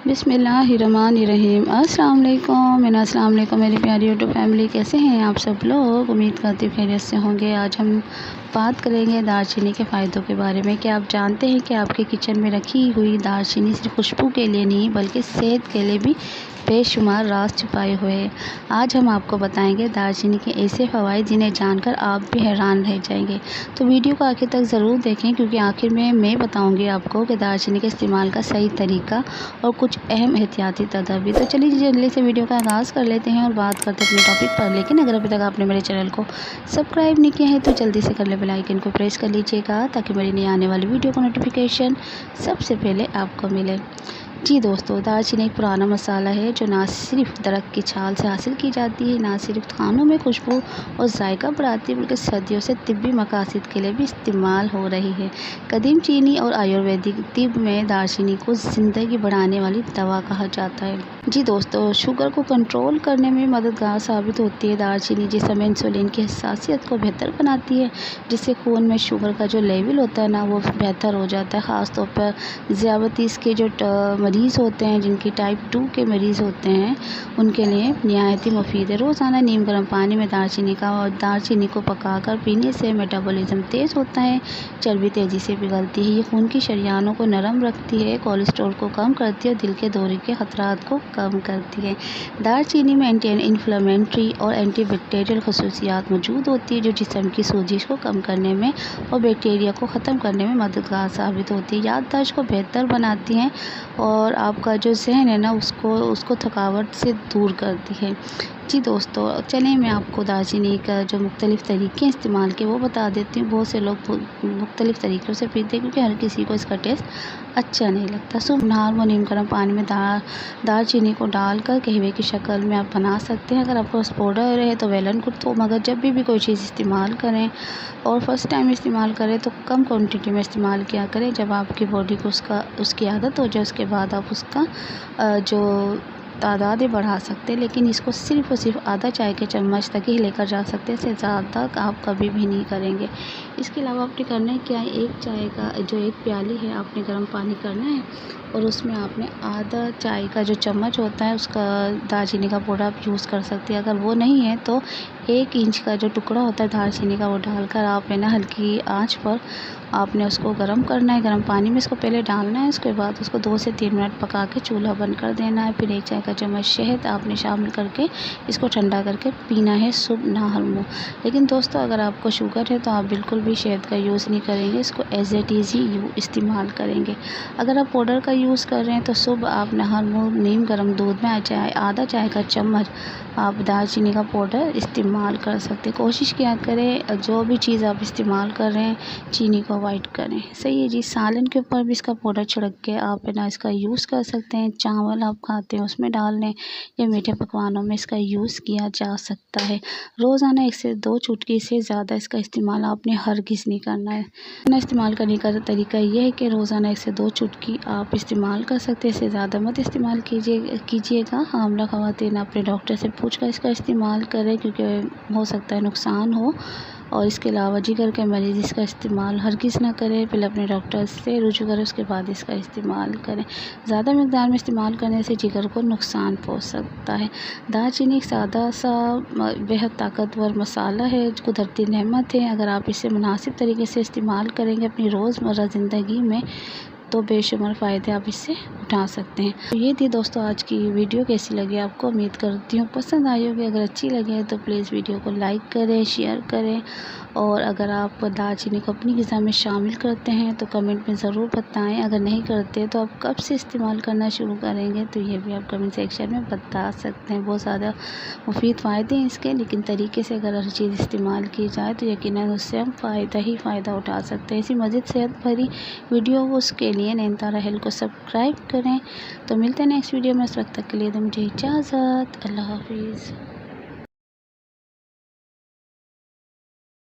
बिस्मिल्लाहिर्रहमानिर्रहीम। अस्सलाम वालेकुम मेरी प्यारी यूट्यूब फैमिली, कैसे हैं आप सब लोग। उम्मीद करती हूँ खैरियत से होंगे। आज हम बात करेंगे दालचीनी के फ़ायदों के बारे में। क्या आप जानते हैं कि आपके किचन में रखी हुई दालचीनी सिर्फ खुशबू के लिए नहीं बल्कि सेहत के लिए भी बेशुमार राज छुपाए हुए हैं। आज हम आपको बताएंगे दालचीनी के ऐसे फ़वाइद जिन्हें जानकर आप भी हैरान रह जाएंगे। तो वीडियो को आखिर तक ज़रूर देखें, क्योंकि आखिर में मैं बताऊंगी आपको कि दालचीनी के इस्तेमाल का सही तरीका और कुछ अहम एहतियाती तदाबीर। तो चलिए जल्दी से वीडियो का आगाज़ कर लेते हैं और बात करते हैं अपने टॉपिक पर। लेकिन अगर अभी तक आपने मेरे चैनल को सब्सक्राइब नहीं किया है तो जल्दी से कर ले, बेल आइकन को प्रेस कर लीजिएगा ताकि मेरी नई आने वाली वीडियो का नोटिफिकेशन सबसे पहले आपको मिले। जी दोस्तों, दालचीनी एक पुराना मसाला है जो ना सिर्फ दरख्त की छाल से हासिल की जाती है, ना सिर्फ खानों में खुशबू और जायका बढ़ाती है, बल्कि सदियों से तिब्बी मकासद के लिए भी इस्तेमाल हो रही है। कदीम चीनी और आयुर्वेदिक तिब में दालचीनी को ज़िंदगी बढ़ाने वाली दवा कहा जाता है। जी दोस्तों, शुगर को कंट्रोल करने में मददगार साबित होती है दालचीनी, जिसमें इंसुलिन की हसासियत को बेहतर बनाती है, जिससे खून में शुगर का जो लेवल होता है ना वो बेहतर हो जाता है। ख़ासतौर पर ज़ियाबतीस के जो मरीज़ होते हैं, जिनकी टाइप 2 के मरीज़ होते हैं, उनके लिए निहायत ही मुफीद है। रोज़ाना नीम गर्म पानी में दालचीनी को पकाकर पीने से मेटाबॉलिज्म तेज़ होता है, चर्बी तेज़ी से पिघलती है, ये खून की शरियानों को नरम रखती है, कोलेस्ट्रॉल को कम करती है और दिल के दौरे के खतरात को कम करती है। दालचीनी में एंटी इन्फ्लेमेटरी और एंटीबैक्टीरियल खसूसियात मौजूद होती है, जो जिस्म की सोजिश को कम करने में और बैक्टीरिया को ख़त्म करने में मददगार साबित होती है। याददाश्त को बेहतर बनाती हैं और आपका जो जहन है ना उसको थकावट से दूर करती है। जी दोस्तों, चलें मैं आपको दालचीनी का जो मुख्तलिफ़ तरीके इस्तेमाल के वो बता देती हूँ। बहुत से लोग मुख्तलिफ़ तरीक़ों से पीते हैं, क्योंकि हर किसी को इसका टेस्ट अच्छा नहीं लगता। सुबह नहार व नीम गर्म पानी में दालचीनी को डालकर कहवे की शक्ल में आप बना सकते हैं। अगर आपके पास पाउडर है तो वेल एंड गुड। तो मगर जब भी कोई चीज़ इस्तेमाल करें और फर्स्ट टाइम इस्तेमाल करें तो कम क्वांटिटी में इस्तेमाल किया करें। जब आपकी बॉडी को उसकी आदत हो जाए, उसके बाद आप उसका जो तादाद बढ़ा सकते हैं, लेकिन इसको सिर्फ़ और सिर्फ आधा चाय के चम्मच तक ही लेकर जा सकते हैं। इससे ज़्यादा आप कभी भी नहीं करेंगे। इसके अलावा आपने करना है क्या है, एक चाय का जो एक प्याली है आपने गर्म पानी करना है और उसमें आपने आधा चाय का जो चम्मच होता है उसका दालचीनी का पाउडर आप यूज़ कर सकते हैं। अगर वो नहीं है तो 1 इंच का जो टुकड़ा होता है दालचीनी का वो डालकर आपने ना हल्की आंच पर आपने उसको गर्म करना है। गर्म पानी में इसको पहले डालना है, उसके बाद उसको 2 से 3 मिनट पका के चूल्हा बंद कर देना है। फिर 1 चाय का चम्मच शहद आपने शामिल करके इसको ठंडा करके पीना है सुबह नहर मुँह। लेकिन दोस्तों, अगर आपको शुगर है तो आप बिल्कुल भी शहद का यूज़ नहीं करेंगे, इसको एज़ इट इज़ ही इस्तेमाल करेंगे। अगर आप पाउडर का यूज़ कर रहे हैं तो सुबह आप नहर मुँह नीम गर्म दूध में आधा चाय का चम्मच आप दालचीनी का पाउडर इस्तेमाल कर सकते हैं। कोशिश किया करें जो भी चीज़ आप इस्तेमाल कर रहे हैं चीनी को अवॉइड करें। सही है जी। सालन के ऊपर भी इसका पाउडर छिड़क के आप है ना इसका यूज़ कर सकते हैं। चावल आप खाते हैं उसमें डाल लें, या मीठे पकवानों में इसका यूज़ किया जा सकता है। रोज़ाना 1 से 2 चुटकी से ज़्यादा इसका इस्तेमाल आपने हरगिज़ नहीं करना है। इस्तेमाल करने का तरीका ये है कि रोज़ाना 1 से 2 चुटकी आप इस्तेमाल कर सकते हैं, इससे ज़्यादा मत इस्तेमाल कीजिएगा। हामला ख़वातीन अपने डॉक्टर से पूछकर इसका इस्तेमाल करें, क्योंकि हो सकता है नुकसान हो। और इसके अलावा जिगर के मरीज़ इसका इस्तेमाल हरगिज़ ना करें, पहले अपने डॉक्टर से रुजू करें, उसके बाद इसका इस्तेमाल करें। ज़्यादा मिक़दार में इस्तेमाल करने से जिगर को नुकसान पहुंच सकता है। दालचीनी एक सादा सा बेहद ताकतवर मसाला है, कुदरती नेमत है। अगर आप इसे मुनासिब तरीके से इस्तेमाल करेंगे अपनी रोज़मर्रा ज़िंदगी में तो बेशुमार फ़ायदे आप इससे उठा सकते हैं। तो ये थी दोस्तों आज की वीडियो। कैसी लगी आपको, उम्मीद करती हूँ पसंद आई होगी। अगर अच्छी लगे तो प्लीज़ वीडियो को लाइक करें, शेयर करें, और अगर आप दालचीनी को अपनी ग़िज़ा में शामिल करते हैं तो कमेंट में ज़रूर बताएं। अगर नहीं करते तो आप कब से इस्तेमाल करना शुरू करेंगे तो ये भी आप कमेंट सेक्शन में बता सकते हैं। बहुत ज़्यादा मुफीद फ़ायदे हैं इसके, लेकिन तरीके से अगर हर चीज़ इस्तेमाल की जाए तो यकीनन उससे हम फ़ायदा उठा सकते हैं। इसी मज़ीद सेहत भरी वीडियो उसके लिए नैनतारा हेल्थ को सब्सक्राइब करें। तो मिलते हैं नेक्स्ट वीडियो में। उस वक्त तक के लिए तो मुझे इजाज़त। अल्लाह हाफिज़।